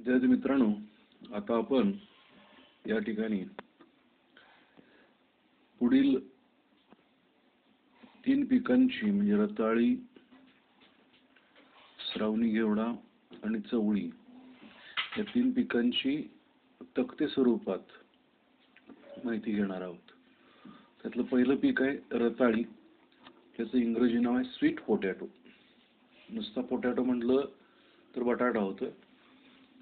विद्यार्थी मित्रांनो, आता आपण या ठिकाणी पुढील 3 पिकांची म्हणजे रताळी, श्रावणी घेवडा आणि चवळी या 3 पिकांची तक्ते स्वरूपात माहिती घेणार आहोत. त्यातलं पहिलं पीक आहे रताळी. त्याचं इंग्रजी नाव आहे स्वीट पोटॅटो. नुसता पोटॅटो म्हटलं तर बटाटा होतं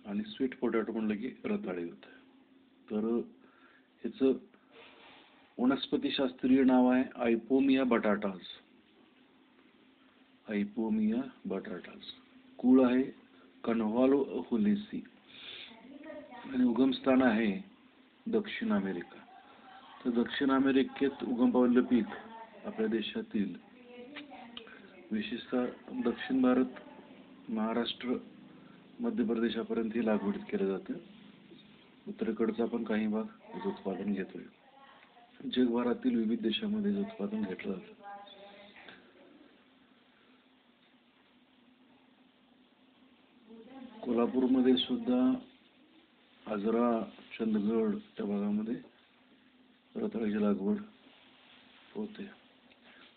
आणि स्वीट पोटॅटो म्हटलं की रताळी होतं. तर ह्याचं वनस्पतीशास्त्रीय नाव आहे आयपोमिया बटाटास. आयपोमिया बटाटास. कुळ आहे कन्व्हालो हुलेसी आणि उगमस्थान आहे दक्षिण अमेरिका. तर दक्षिण अमेरिकेत उगम पावलेलं पीक आपल्या देशातील विशेषतः दक्षिण भारत, महाराष्ट्र, मध्य प्रदेशापर्यंत ही लागवड केलं जातं. उत्तरेकडचा पण काही भाग उत्पादन घेतोय. जगभरातील विविध देशांमध्ये उत्पादन घेतलं जातं. कोल्हापूरमध्ये सुद्धा आजरा, चंदगड त्या भागामध्ये रताळीची लागवड होते.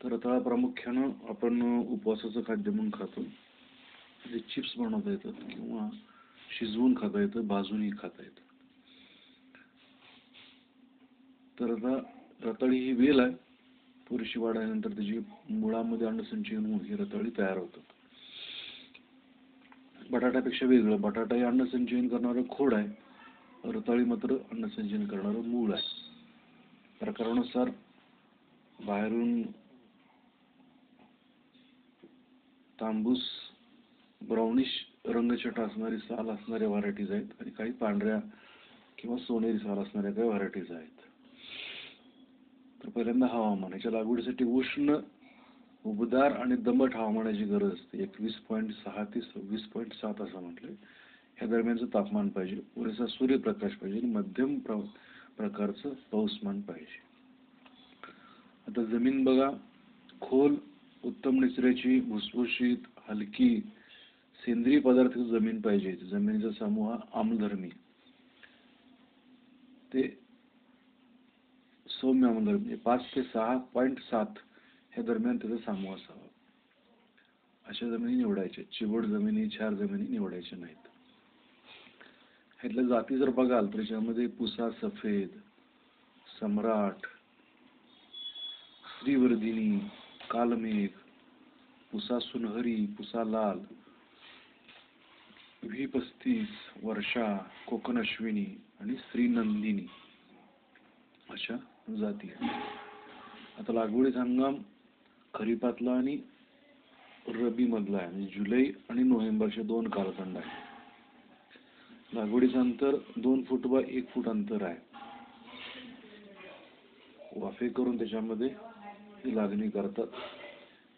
तर रताळा प्रामुख्यानं आपण उपवासाचं खाद्य म्हणून खातो. जे चिप्स बनवता येतात किंवा शिजवून खाता येतं, भाजूनही खाता येतं. तर आता रताळी ही वेल आहे. पुरेशी वाढ आल्यानंतर त्याची मुळामध्ये अंडसंचयन होऊन ही रताळी तयार होतात. बटाट्यापेक्षा वेगळं, बटाटा हे अन्नसंचयन करणारं खोड आहे, रताळी मात्र अन्नसंचयन करणारं मूळ आहे. प्रकारानुसार बाहेरून तांबूस ब्राउनिश रंगछटा असणारी साल असणाऱ्या व्हरायटीज आहेत आणि काही पांढऱ्या किंवा सोनेरी साल असणाऱ्या काही व्हरायटीज आहेत. तर पहिल्यांदा हवामान. याच्या लागवडीसाठी उष्ण, उबदार आणि दमट हवामानाची गरज असते. 21.6 ते 26.7 असं म्हटलंय. ह्या दरम्यानचं तापमान पाहिजे, पुरेसा सूर्यप्रकाश पाहिजे आणि मध्यम प्रकारचं पाऊसमान पाहिजे. आता जमीन बघा, खोल, उत्तम निचऱ्याची, भुसभुशीत, हलकी, सेंद्रिय पदार्थ जमीन पाहिजे. जमिनीचा समूह आम्लधर्मी ते सौम्य आम्लधर्मी म्हणजे 5 ते 6.7 ह्या दरम्यान त्याचा समूह असावा. अशा जमिनी निवडायच्या. चिवट जमिनी, क्षार जमिनी निवडायच्या नाहीत. ह्यातल्या जाती जर बघाल तर त्याच्यामध्ये पुसा सफेद, सम्राट, श्रीवर्धिनी, कालमेघ, पुसा सुनहरी, पुसा लाल, V35, वर्षा, कोकण अश्विनी आणि श्रीनंदिनी अशा जाती. आता लागवडीचा हंगाम खरीपातला आणि रबी मधला आहे. म्हणजे जुलै आणि नोव्हेंबरचे 2 कालखंड आहे. लागवडीचं अंतर 2 फूट बाय 1 फूट अंतर आहे. वाफे करून त्याच्यामध्ये लागणी करतात.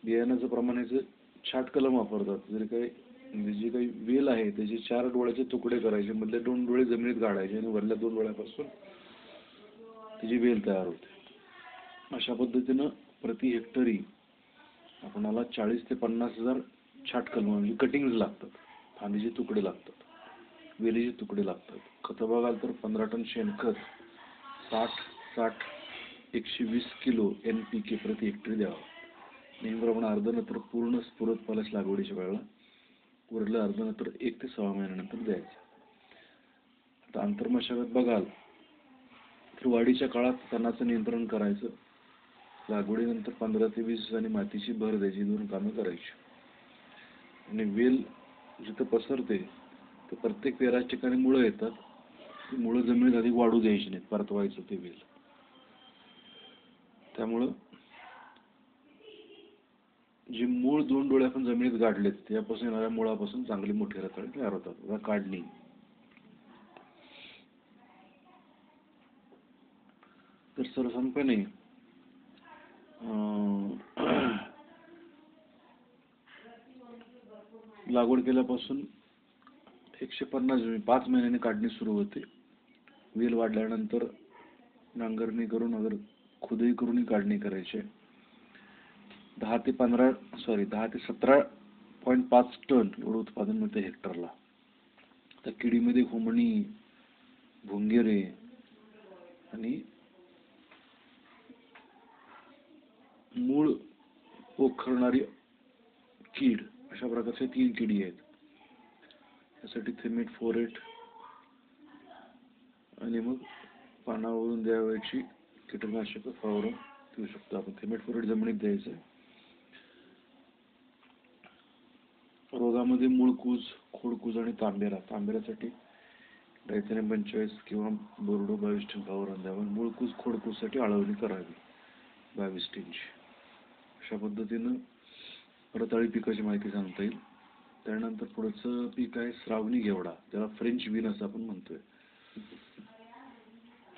बियाण्याचं प्रमाणाचं छाट कलम वापरतात. जर काही म्हणजे जे काही वेल आहे त्याचे 4 डोळ्याचे तुकडे करायचे, मधले 2 डोळे जमिनीत गाडायचे आणि वरल्या 2 डोळ्यापासून त्याची वेल तयार होते. अशा पद्धतीनं प्रति हेक्टरी आपणाला 40 ते 50 हजार छाट कलम म्हणजे कटिंग्ज लागतात. फांदीचे तुकडे लागतात, वेलीचे तुकडे लागतात. खतं बघाल तर 15 टन शेणखत, 60 120 किलो NPK प्रति हेक्टरी द्यावा. नेहमीप्रमाणे अर्धनत्र पूर्ण स्फुरत फळाच्या लागवडीच्या वेळेला, उरलं अर्धनत्र 1 ते 6 महिन्यानंतर द्यायचं. आता आंतरमशागत बघाल तर वाढीच्या काळात तणाचं नियंत्रण करायचं. लागवडीनंतर 15 ते 20 दिवसांनी मातीची भर द्यायची, 2 कामं करायची. आणि वेल जिथं पसरते तर प्रत्येक पेराच्या ठिकाणी मुळं येतात. ती मुळं जमिनीत अधिक वाढू द्यायची नाहीत, परतवायचं ते वेल. त्यामुळं जे मूळ 2 डोळे आपण जमिनीत गाडलेत त्यापासून येणाऱ्या मुळापासून चांगली मोठी रताळी तयार होतात. काढणी. तर सर्वसाधारणपणे लागवड केल्यापासून 5 महिन्यांनी काढणी सुरू होते. वेल वाढल्यानंतर नांगरणी करून अगर खुदाई करून काढणी करायची. 10 ते 17.5 टन एवढं उत्पादन मिळतं हेक्टरला. त्या किडीमध्ये हुमणी, भुंगेरे आणि मूळ पोखरणारी कीड अशा प्रकारच्या 3 किडी आहेत. त्यासाठी थिमिट-फोरेट आणि मग पानावरून द्यावयाची कीटकनाशक फवारून देऊ शकतो आपण. थिमिट-फोरेट जमिनीत द्यायचं. रोगामध्ये मुळकूज, खोडकूज आणि तांबेऱ्यासाठी डायथेनियम 45 किंवा बोर्डो 22 फवारून द्यावं. मुळकूज खोडकूजसाठी आळवणी करावी 22 अशा पद्धतीनं रताळी पिकाची माहिती सांगता येईल. त्यानंतर पुढचं पीक आहे श्रावणी घेवडा, त्याला फ्रेंच बीन असं आपण म्हणतोय.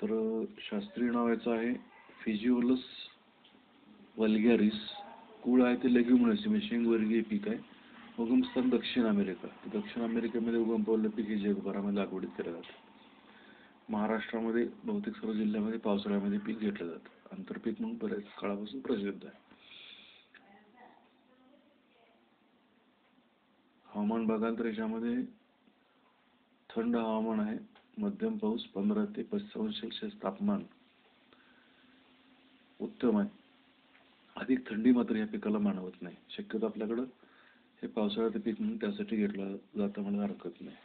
तर शास्त्रीय नाव याचं आहे फिजिओलस वल्गॅरिस. कुळ आहे ते लेग्युमिनसी म्हणजे शेंगवर्गीय पीक आहे. उगमस्थान दक्षिण अमेरिका. दक्षिण अमेरिकेमध्ये उगम पावलेलं पीक हे जगभरामध्ये लागवडीत केलं जातं. महाराष्ट्रामध्ये बहुतेक सर्व जिल्ह्यामध्ये पावसाळ्यामध्ये पीक घेतलं जातं. आंतरपीक म्हणून बऱ्याच काळापासून प्रसिद्ध आहे. हवामान बघाल तर याच्यामध्ये थंड हवामान आहे. मध्यम पाऊस, 15 ते 25 सेल्सिअस तापमान उत्तम आहे. अधिक थंडी मात्र या पिकाला मानवत नाही. शक्यतो आपल्याकडं हे पावसाळ्याचं पीक म्हणून त्यासाठी घेतलं जातं म्हणून हरकत नाही.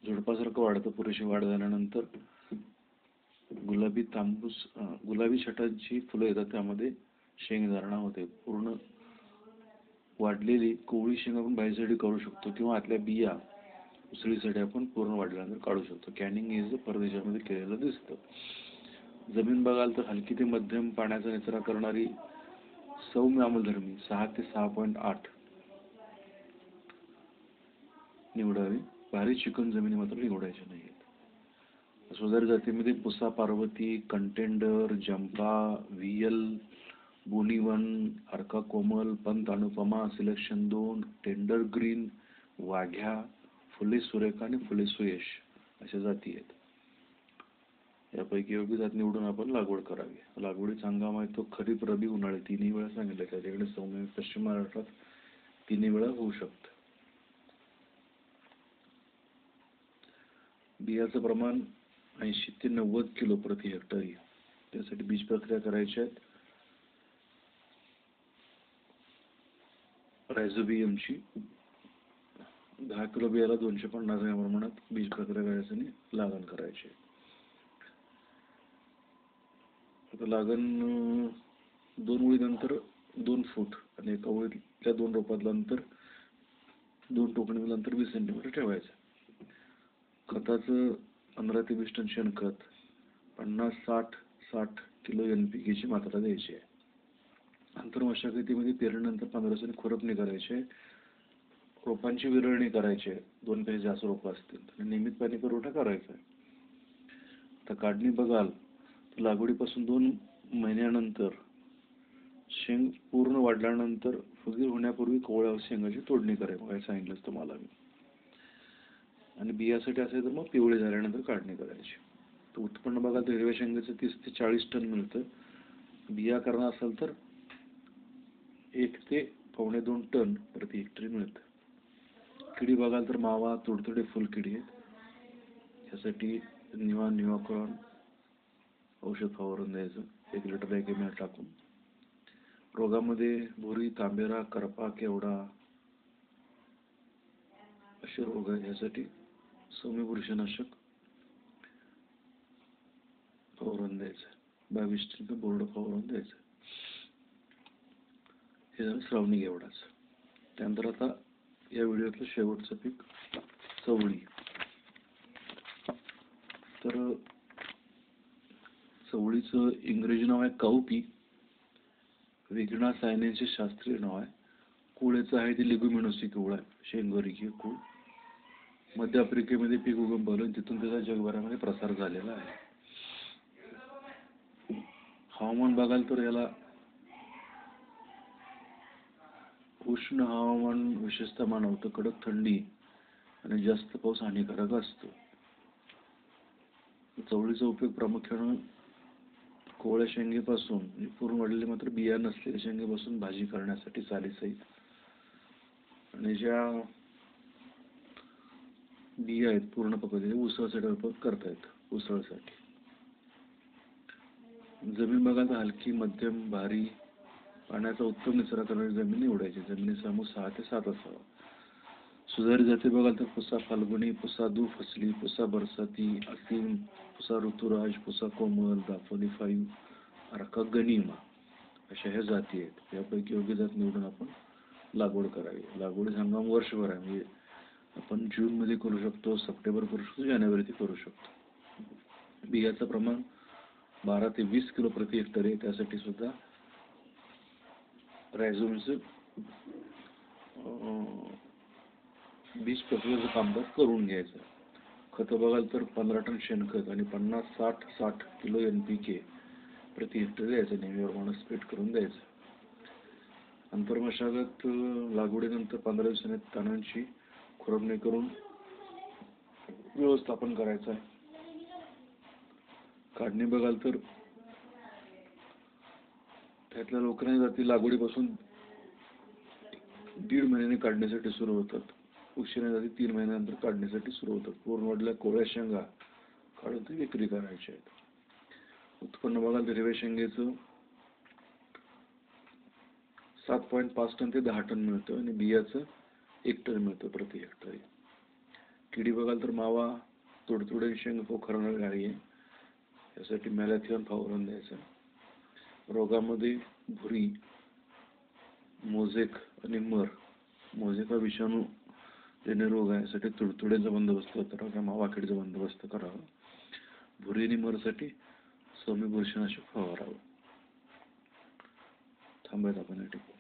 झुडपासारखं वाढतं. पुरेशी वाढ झाल्यानंतर गुलाबी छटाची फुलं येतात. त्यामध्ये शेंगधारणा होते. पूर्ण वाढलेली कोवळी शेंग आपण भाजीसाठी काढू शकतो किंवा आतल्या बिया उसळीसाठी आपण पूर्ण वाढल्यानंतर काढू शकतो. कॅनिंग हे परदेशामध्ये केलेलं दिसतं. जमीन बघाल तर हलकी ते मध्यम पाण्याचा निचरा करणारी सौम्य आम्लधर्मी 6 ते 6.8 निवडावी. भारी चिकन जमिनी मात्र निवडायच्या नाहीत. सुधार जातीमध्ये पुसा पार्वती, कंटेंडर, जंपा, व्हीएल, बोनीवन, Arka Komal, Pant Anupama, selection 2, tender green, Waghya, Phule Surekha आणि फुले सुयश अशा जाती आहेत. यापैकी योग्य जात निवडून आपण लागवड करावी. लागवडीचा हंगाम आहे तो खरीप, रबी, उन्हाळी 3 वेळा सांगितलं. त्याच्याकडे सौम्य पश्चिम महाराष्ट्रात 3 वेळा होऊ शकतं. बियाचं प्रमाण 80 ते 90 किलो प्रति हेक्टरी. त्यासाठी बीज प्रक्रिया करायची आहे. रायझोबियमची 10 किलो बियाला 250 ग्रॅम प्रमाणात बीज प्रक्रिया करायची आणि लागण करायची. आता लागण 2 ओळीनंतर 2 फूट आणि एका ओळीतल्या 2 रोपातलं अंतर 2 टोकणीतलं अंतर 20 सेंटीमीटर ठेवायचं. खताचं 15 ते 20 टन शेणखत, 50-60 किलो NPK ची मात्रा द्यायची आहे. आंतरमशागतीमध्ये पेरणीनंतर 15 दिवसांनी खुरपणी करायची आहे. रोपांची विरळणी करायची आहे. 2 पेक्षा जास्त रोपं असतील तर नियमित पाणी पुरवठा करायचा आहे. आता काढणी बघाल तर लागवडीपासून 2 महिन्यानंतर शेंग पूर्ण वाढल्यानंतर फुगीर होण्यापूर्वी कोवळ्या शेंगाची तोडणी करायची. काय सांगितलंच तुम्हाला मी. आणि बियासाठी असेल तर मग पिवळे झाल्यानंतर काढणी करायची. तर उत्पन्न बघाल तर हिरव्या शेंगाचं 30 ते 40 टन मिळतं. बिया करणार असेल तर 1 ते 1.5-2 टन प्रति हेक्टरी मिळतं. किडी बघाल तर मावा, तुडतुडे फुलकिडी आहेत. यासाठी निवाक्रॉन औषध फवारून द्यायचं 1 लिटर एकमेव टाकून. रोगामध्ये भुरी, तांबेरा, करपा, केवडा असे रोग आहेत. यासाठी सौम्य बुरशीनाशक फवारून द्यायचं. 22 बोर्ड फवारून द्यायचं. हे झालं श्रावणी घेवडाचं. त्यानंतर आता या व्हिडिओतलं शेवटचं पीक चवळी. तर चवळीचं इंग्रजी नाव आहे काउपी. विग्ना सायनेचे शास्त्रीय नाव आहे. कुळेचं आहे ते लेग्युमिनोसी कुळ आहे, शेंगवर्गीय कुळ. मध्य आफ्रिकेमध्ये पीक उगम पावलं, तिथून त्याचा जगभरामध्ये प्रसार झालेला आहे. हवामान बघाल तर याला उष्ण हवामान विशेषतः मानवतं. कडक थंडी आणि जास्त पाऊस हानिकारक असतो. चवळीचा उपयोग प्रामुख्यानं कोवळ्या शेंगेपासून म्हणजे पूर्ण वाढलेले मात्र बिया नसलेल्या शेंगेपासून भाजी करण्यासाठी सालीसहित आणि ज्या बिया आहेत पूर्ण पकडलेले ऊसासाठी वापर करतायत ऊसासाठी. जमीन बघाल तर हलकी मध्यम भारी पाण्याचा उत्तम निचरा करणारी जमीन निवडायची. जमिनीचा समूह 6 ते 7 असावा. सुधारित जाती बघाल तर पुसा फाल्गुनी, पुसा दू फसली, पुसा बरसाती, असीम, पुसा ऋतुराज, पुसा कोमल, दाफोली 5, अर्का गनिमा अशा ह्या जाती आहेत. यापैकी योग्य जात निवडून आपण लागवड करावी. लागवडीचा हंगाम वर्षभर आहे. म्हणजे आपण जून मध्ये करू शकतो, सप्टेंबर करू शकतो, जानेवारी करू शकतो. बियाचं प्रमाण 12 ते 20 किलो प्रति हेक्टर आहे. त्यासाठी सुद्धा रायझोमचं बीज प्रक्रियेचं कामकाज करून घ्यायचं. खतं बघाल तर 15 टन शेणखत आणि 50-60-60 किलो NPK प्रति हेक्टर द्यायचं. नेहमी प्रमाणे स्प्रेड करून द्यायचं. आंतरमशागत लागवडीनंतर 15 दिवसांनी तणांची खुरपणी करून व्यवस्थापन करायचं आहे. काढणी बघाल तर त्यातल्या लोकांनी जाती लागवडीपासून 1.5 महिन्याने काढण्यासाठी सुरू होतात. उशिरा जाती 3 महिन्यानंतर काढण्यासाठी सुरू होतात. पूर्ण वाढल्या कोवळ्या शेंगा काढून ती विक्री करायची आहेत. उत्पन्न बघाल तर हिरव्या शेंगेचं 7.5 टन ते 10 टन मिळतं आणि बियाचं 1 टन मिळतं प्रति हेक्टर. किडी बघाल तर मावा, तुडतुडे, शेंग पोखरणारी आहे. यासाठी मॅलाथिऑन फवारून द्यायचं. रोगामध्ये भुरी, मोझेक आणि मर. मोझेक हा विषाणू जन्य रोग आहे. यासाठी तुडतुड्याचा बंदोबस्त करावा, मावा किडीचा बंदोबस्त करावा. भुरी आणि मरसाठी सोमी बुरशीनाशक फवारावं. थांबायचं आपण या ठिकाणी.